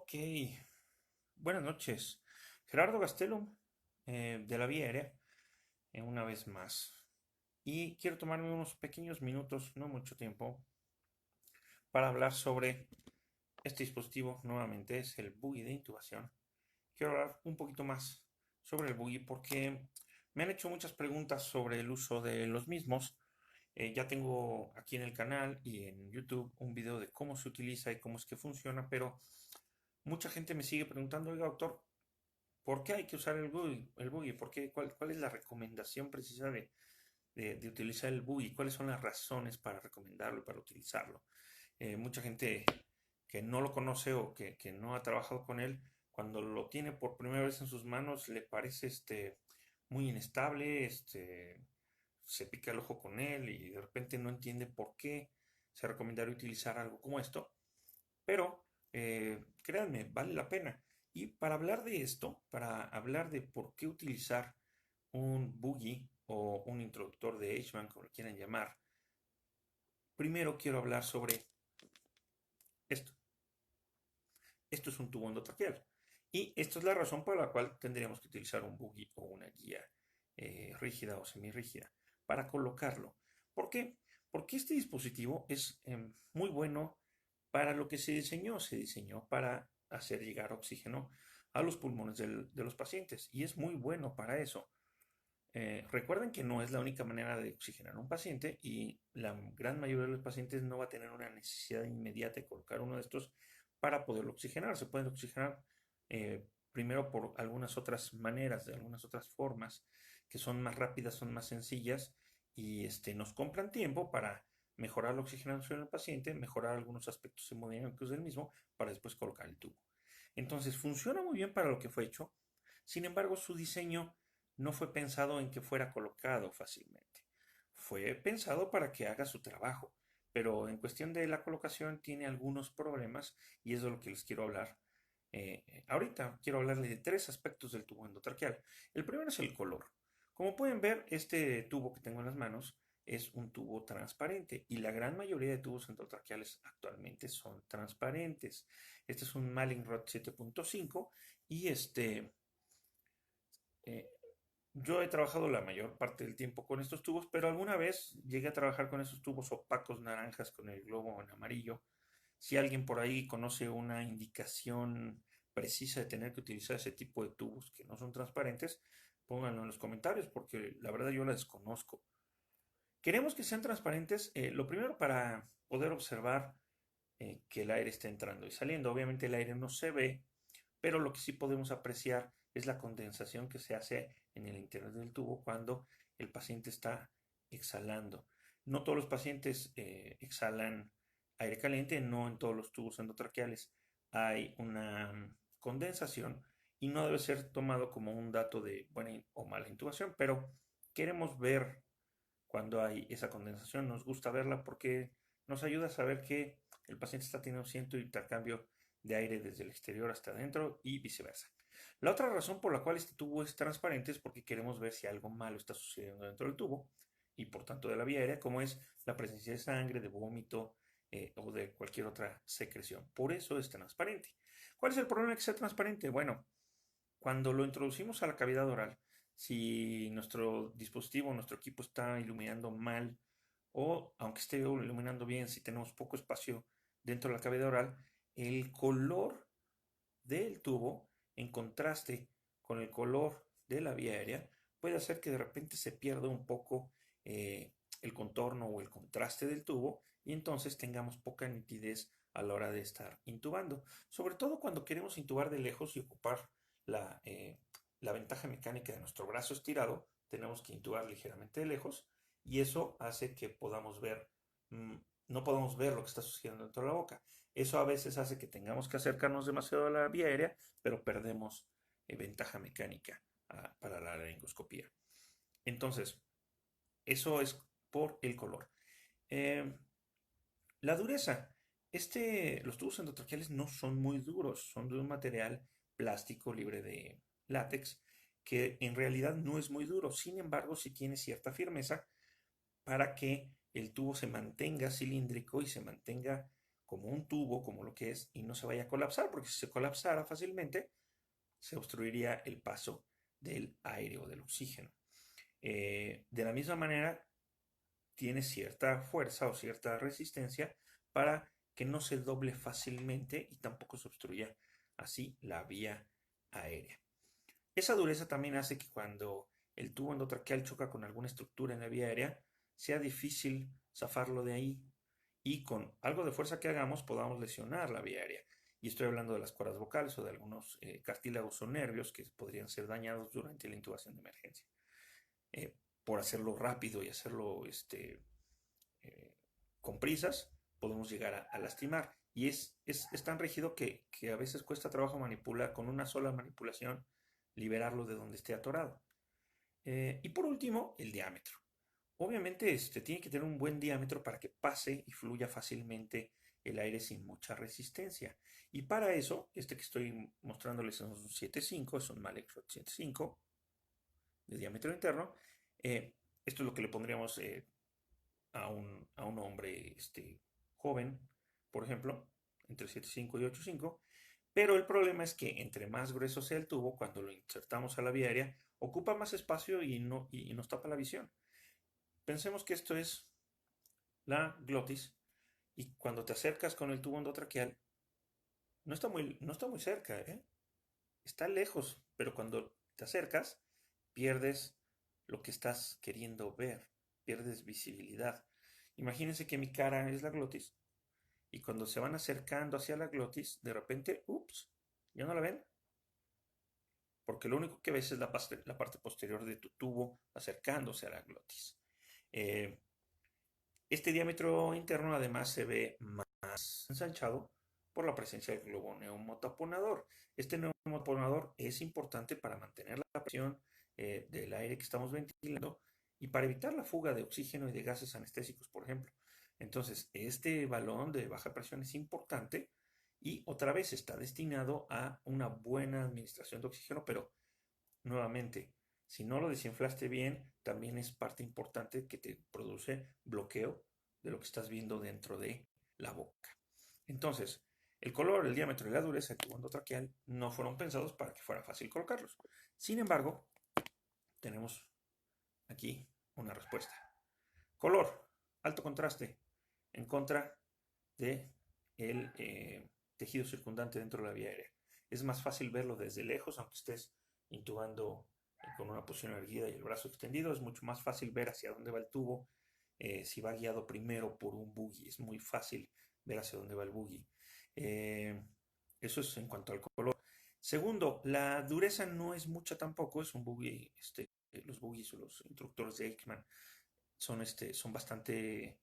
Ok, buenas noches. Gerardo Gastelum, de la Vía Aérea, una vez más. Y quiero tomarme unos pequeños minutos, no mucho tiempo, para hablar sobre este dispositivo. Nuevamente es el buggy de intubación. Quiero hablar un poquito más sobre el buggy porque me han hecho muchas preguntas sobre el uso de los mismos. Ya tengo aquí en el canal y en YouTube un video de cómo se utiliza y cómo es que funciona, pero mucha gente me sigue preguntando, oiga, doctor, ¿por qué hay que usar el buggy? ¿Cuál es la recomendación precisa de utilizar el buggy? ¿Cuáles son las razones para recomendarlo y para utilizarlo? Mucha gente que no lo conoce o que no ha trabajado con él, cuando lo tiene por primera vez en sus manos, le parece muy inestable, se pica el ojo con él y de repente no entiende por qué se recomendaría utilizar algo como esto. Pero créanme, vale la pena. Y para hablar de esto, para hablar de por qué utilizar un buggy o un introductor de H-Band, como lo quieran llamar, primero quiero hablar sobre esto. Esto es un tubo endotraqueal. Y esta es la razón por la cual tendríamos que utilizar un buggy o una guía rígida o semirrígida para colocarlo. ¿Por qué? Porque este dispositivo es muy bueno para lo que se diseñó. Se diseñó para hacer llegar oxígeno a los pulmones de los pacientes y es muy bueno para eso. Recuerden que no es la única manera de oxigenar a un paciente y la gran mayoría de los pacientes no va a tener una necesidad inmediata de colocar uno de estos para poderlo oxigenar. Se pueden oxigenar primero por algunas otras maneras, de algunas otras formas que son más rápidas, son más sencillas y nos compran tiempo para mejorar la oxigenación del paciente, mejorar algunos aspectos hemodinámicos del mismo para después colocar el tubo. Entonces funciona muy bien para lo que fue hecho. Sin embargo, su diseño no fue pensado en que fuera colocado fácilmente. Fue pensado para que haga su trabajo, pero en cuestión de la colocación tiene algunos problemas y es de lo que les quiero hablar. Ahorita quiero hablarles de tres aspectos del tubo endotraqueal. El primero es el color. Como pueden ver, este tubo que tengo en las manos es un tubo transparente y la gran mayoría de tubos endotraqueales actualmente son transparentes. Este es un Mallinckrodt 7.5 y eh, yo he trabajado la mayor parte del tiempo con estos tubos, pero alguna vez llegué a trabajar con esos tubos opacos naranjas con el globo en amarillo. Si alguien por ahí conoce una indicación precisa de tener que utilizar ese tipo de tubos que no son transparentes, pónganlo en los comentarios porque la verdad yo la desconozco. Queremos que sean transparentes, lo primero para poder observar que el aire está entrando y saliendo. Obviamente el aire no se ve, pero lo que sí podemos apreciar es la condensación que se hace en el interior del tubo cuando el paciente está exhalando. No todos los pacientes exhalan aire caliente, no en todos los tubos endotraqueales hay una condensación y no debe ser tomado como un dato de buena o mala intubación, pero queremos ver cuando hay esa condensación. Nos gusta verla porque nos ayuda a saber que el paciente está teniendo cierto intercambio de aire desde el exterior hasta adentro y viceversa. La otra razón por la cual este tubo es transparente es porque queremos ver si algo malo está sucediendo dentro del tubo y por tanto de la vía aérea, como es la presencia de sangre, de vómito o de cualquier otra secreción. Por eso es transparente. ¿Cuál es el problema de que sea transparente? Bueno, cuando lo introducimos a la cavidad oral, si nuestro dispositivo, nuestro equipo está iluminando mal o aunque esté iluminando bien, si tenemos poco espacio dentro de la cavidad oral, el color del tubo en contraste con el color de la vía aérea puede hacer que de repente se pierda un poco el contorno o el contraste del tubo y entonces tengamos poca nitidez a la hora de estar intubando. Sobre todo cuando queremos intubar de lejos y ocupar la, eh, la ventaja mecánica de nuestro brazo estirado, tenemos que intubar ligeramente de lejos y eso hace que podamos ver, mm, no podamos ver lo que está sucediendo dentro de la boca. Eso a veces hace que tengamos que acercarnos demasiado a la vía aérea, pero perdemos ventaja mecánica para la laringoscopía. Entonces, eso es por el color. Eh, la dureza. Los tubos endotraqueales no son muy duros, son de un material plástico libre de látex que en realidad no es muy duro, sin embargo sí tiene cierta firmeza para que el tubo se mantenga cilíndrico y se mantenga como un tubo, como lo que es, y no se vaya a colapsar, porque si se colapsara fácilmente, se obstruiría el paso del aire o del oxígeno. De la misma manera, tiene cierta fuerza o cierta resistencia para que no se doble fácilmente y tampoco se obstruya así la vía aérea. Esa dureza también hace que cuando el tubo endotraqueal choca con alguna estructura en la vía aérea, sea difícil zafarlo de ahí y con algo de fuerza que hagamos podamos lesionar la vía aérea. Y estoy hablando de las cuerdas vocales o de algunos cartílagos o nervios que podrían ser dañados durante la intubación de emergencia. Por hacerlo rápido y hacerlo eh, con prisas, podemos llegar a lastimar. Y es tan rígido que a veces cuesta trabajo manipular, con una sola manipulación, liberarlo de donde esté atorado. Y por último, el diámetro. Obviamente tiene que tener un buen diámetro para que pase y fluya fácilmente el aire sin mucha resistencia. Y para eso, que estoy mostrándoles es un 7.5, es un Malexrod 7.5 de diámetro interno. Esto es lo que le pondríamos a un hombre joven, por ejemplo, entre 7.5 y 8.5. Pero el problema es que entre más grueso sea el tubo, cuando lo insertamos a la vía aérea, ocupa más espacio y nos tapa la visión. Pensemos que esto es la glotis y cuando te acercas con el tubo endotraqueal, no está muy cerca, ¿eh? Está lejos, pero cuando te acercas, pierdes lo que estás queriendo ver, pierdes visibilidad. Imagínense que mi cara es la glotis y cuando se van acercando hacia la glotis, de repente, ups, ¿ya no la ven? Porque lo único que ves es la parte posterior de tu tubo acercándose a la glotis. Eh, este diámetro interno además se ve más ensanchado por la presencia del globo neumotaponador. Este neumotaponador es importante para mantener la presión del aire que estamos ventilando y para evitar la fuga de oxígeno y de gases anestésicos, por ejemplo. Entonces, este balón de baja presión es importante y otra vez está destinado a una buena administración de oxígeno, pero nuevamente, si no lo desinflaste bien, también es parte importante que te produce bloqueo de lo que estás viendo dentro de la boca. Entonces, el color, el diámetro y la dureza del tubo endotraqueal no fueron pensados para que fuera fácil colocarlos. Sin embargo, tenemos aquí una respuesta. Color, alto contraste, en contra de el tejido circundante dentro de la vía aérea. Es más fácil verlo desde lejos, aunque estés intubando con una posición erguida y el brazo extendido. Es mucho más fácil ver hacia dónde va el tubo si va guiado primero por un buggy. Es muy fácil ver hacia dónde va el buggy. Eso es en cuanto al color. Segundo, la dureza no es mucha tampoco. Es un buggy, los buggies o los instructores de Aikman son bastante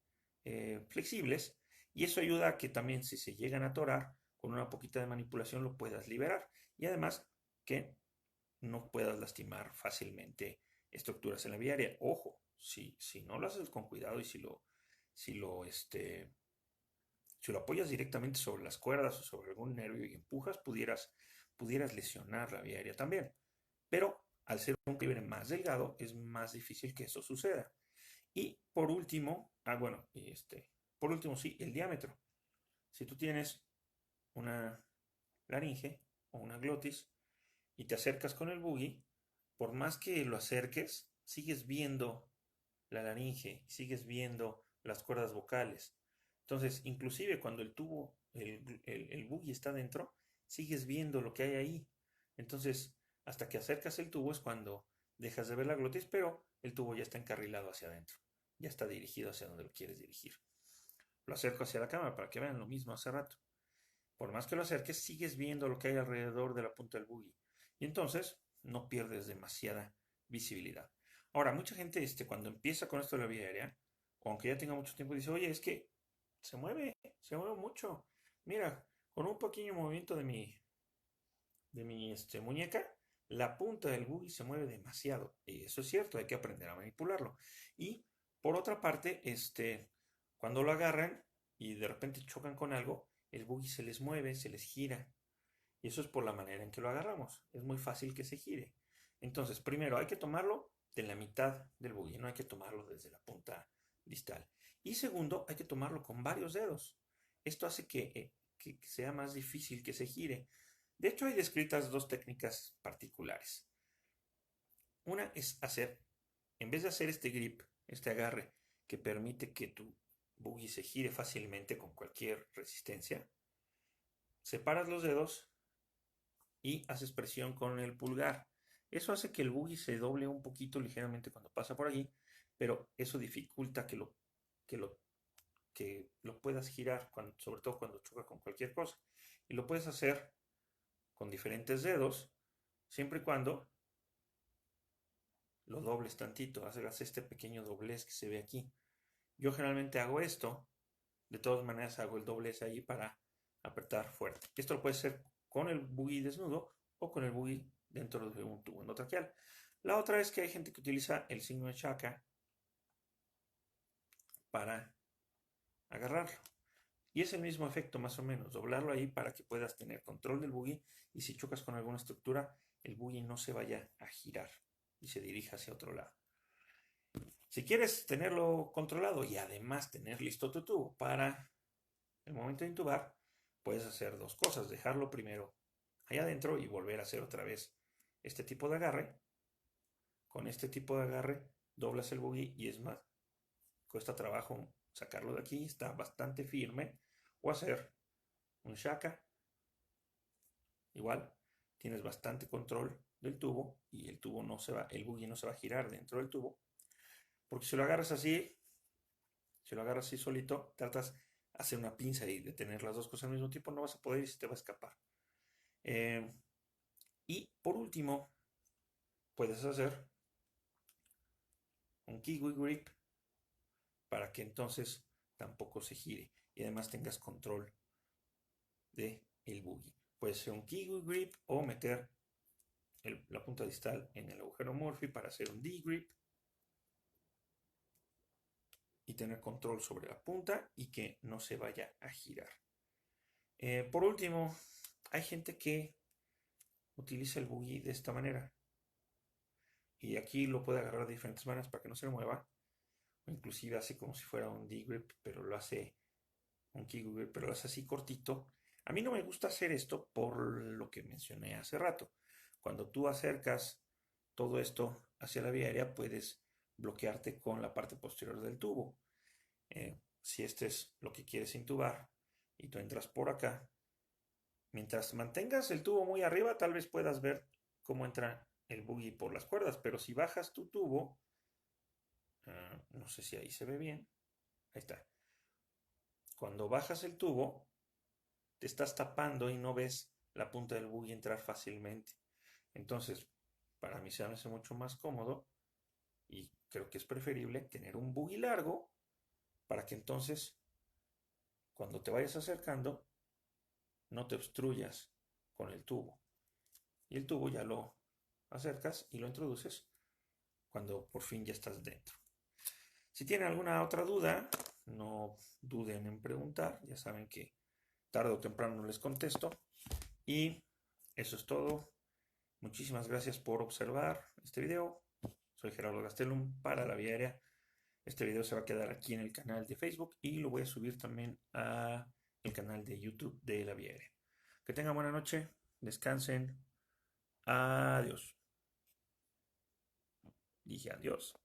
flexibles y eso ayuda a que también si se llegan a atorar, con una poquita de manipulación lo puedas liberar y además que no puedas lastimar fácilmente estructuras en la vía aérea. Ojo, si no lo haces con cuidado y si lo, si lo apoyas directamente sobre las cuerdas o sobre algún nervio y empujas, pudieras lesionar la vía aérea también. Pero al ser un calibre más delgado, es más difícil que eso suceda. Y por último, por último, sí, el diámetro. Si tú tienes una laringe o una glotis y te acercas con el buggy, por más que lo acerques, sigues viendo la laringe, sigues viendo las cuerdas vocales. Entonces, inclusive cuando el tubo, el buggy está dentro, sigues viendo lo que hay ahí. Entonces, hasta que acercas el tubo es cuando dejas de ver la glotis, pero el tubo ya está encarrilado hacia adentro. Ya está dirigido hacia donde lo quieres dirigir. Lo acerco hacia la cámara para que vean lo mismo hace rato. Por más que lo acerques, sigues viendo lo que hay alrededor de la punta del buggy. Y entonces no pierdes demasiada visibilidad. Ahora, mucha gente cuando empieza con esto de la vía aérea, o aunque ya tenga mucho tiempo, dice, oye, es que se mueve mucho. Mira, con un pequeño movimiento de mi muñeca, la punta del buggy se mueve demasiado. Y eso es cierto, hay que aprender a manipularlo. Y por otra parte, cuando lo agarran y de repente chocan con algo, el buggy se les mueve, se les gira. Y eso es por la manera en que lo agarramos. Es muy fácil que se gire. Entonces, primero hay que tomarlo de la mitad del buggy, no hay que tomarlo desde la punta distal. Y segundo, hay que tomarlo con varios dedos. Esto hace que sea más difícil que se gire. De hecho, hay descritas dos técnicas particulares. Una es hacer, en vez de hacer este grip, este agarre, que permite que tu buggy se gire fácilmente con cualquier resistencia, separas los dedos y haces presión con el pulgar. Eso hace que el buggy se doble un poquito ligeramente cuando pasa por allí, pero eso dificulta que lo, que lo puedas girar, sobre todo cuando choca con cualquier cosa. Y lo puedes hacer con diferentes dedos, siempre y cuando lo dobles tantito, hagas este pequeño doblez que se ve aquí. Yo generalmente hago esto, de todas maneras hago el doblez ahí para apretar fuerte. Esto lo puedes hacer con el buggy desnudo o con el buggy dentro de un tubo endotraqueal. La otra es que hay gente que utiliza el signo de Shaka para agarrarlo. Y es el mismo efecto más o menos, doblarlo ahí para que puedas tener control del buggy y si chocas con alguna estructura, el buggy no se vaya a girar y se dirija hacia otro lado. Si quieres tenerlo controlado y además tener listo tu tubo para el momento de intubar, puedes hacer dos cosas. Dejarlo primero allá adentro y volver a hacer otra vez este tipo de agarre. Con este tipo de agarre doblas el buggy y es más, cuesta trabajo sacarlo de aquí, está bastante firme. O hacer un shaka, igual tienes bastante control del tubo y el tubo no se va, el buggy no se va a girar dentro del tubo. Porque si lo agarras así, si lo agarras así solito, tratas de hacer una pinza y de tener las dos cosas al mismo tiempo, no vas a poder y se te va a escapar. Y por último, puedes hacer un kiwi grip para que entonces tampoco se gire y además tengas control de el buggy. Puede ser un kiwi grip o meter la punta distal en el agujero Murphy para hacer un D-grip y tener control sobre la punta y que no se vaya a girar. Por último, hay gente que utiliza el buggy de esta manera y aquí lo puede agarrar de diferentes maneras para que no se mueva o inclusive hace como si fuera un D-grip pero lo hace un kiwi grip pero lo hace así cortito. A mí no me gusta hacer esto por lo que mencioné hace rato. Cuando tú acercas todo esto hacia la vía aérea puedes bloquearte con la parte posterior del tubo. Si este es lo que quieres intubar y tú entras por acá, mientras mantengas el tubo muy arriba, tal vez puedas ver cómo entra el buggy por las cuerdas, pero si bajas tu tubo, no sé si ahí se ve bien, ahí está. Cuando bajas el tubo, te estás tapando y no ves la punta del buggy entrar fácilmente. Entonces, para mí se me hace mucho más cómodo y creo que es preferible tener un buggy largo para que entonces, cuando te vayas acercando, no te obstruyas con el tubo. Y el tubo ya lo acercas y lo introduces cuando por fin ya estás dentro. Si tienen alguna otra duda, no duden en preguntar. Ya saben que tarde o temprano les contesto. Y eso es todo. Muchísimas gracias por observar este video. Soy Gerardo Gastelum para La Vía Aérea. Este video se va a quedar aquí en el canal de Facebook y lo voy a subir también a el canal de YouTube de La Vía Aérea. Que tengan buena noche, descansen. Adiós. Dije adiós.